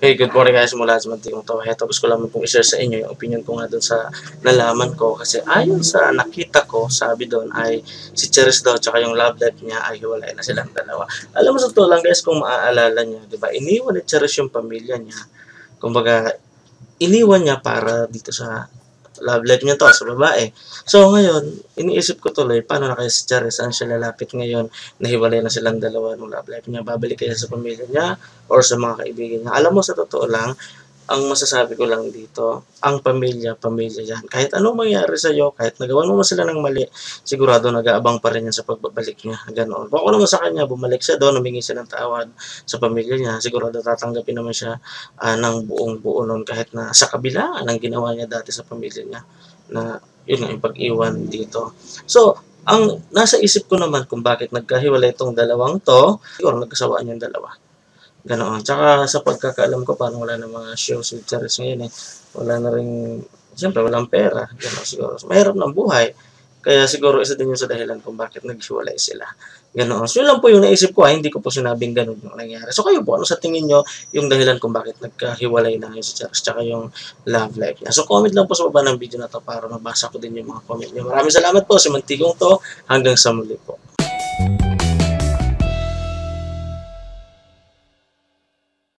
Hey, good morning guys mula sa Mantikong to. Heto, gusto ko lang pong i-share sa inyo yung opinion ko nga doon sa nalaman ko. Kasi ayon sa nakita ko, sabi doon ay si Cheris daw tsaka yung love life niya ay hiwalay na silang dalawa. Alam mo sa totoo lang guys, kung maaalala niyo, di ba, iniwan ni Cheris yung pamilya niya. Kumbaga, iniwan niya para dito sa love life niya to, sa babae. So ngayon, iniisip ko tuloy, paano na kaya si Charis, saan siya lalapit ngayon, nahiwalay na silang dalawa ng love life niya, babalik kaya sa pamilya niya, or sa mga kaibigan niya. Alam mo, sa totoo lang, ang masasabi ko lang dito, ang pamilya, pamilya yan. Kahit anong mangyari sa'yo, kahit nagawan mo sila ng mali, sigurado nag-aabang pa rin yan sa pagbabalik niya. Ganoon. Kung naman sa kanya, bumalik siya doon, humingi siya ng tawad sa pamilya niya, sigurado tatanggapin naman siya ng buong buo noon kahit na sa kabila ng ginawa niya dati sa pamilya niya na yun nga yung pag-iwan dito. So, ang nasa isip ko naman kung bakit nagkahiwalay itong dalawang to, siguro nagkasawaan yung dalawa. Ganoon. Tsaka sa pagkakaalam ko, parang wala na mga shows with Charis ngayon eh. Wala na rin, siyempre walang pera. Ganoon siguro. So, mahirap ng buhay. Kaya siguro isa din yung sa dahilan kung bakit naghiwalay sila. Ganoon. So yun lang po yung naisip ko. Hindi ko po sinabing ganun yung nangyari. So kayo po, ano sa tingin nyo yung dahilan kung bakit nagkahiwalay na ngayon si Charis tsaka yung love life niya. So comment lang po sa baba ng video na to para mabasa ko din yung mga comment nyo. Maraming salamat po. Si Mantikong to. Hanggang sa muli po.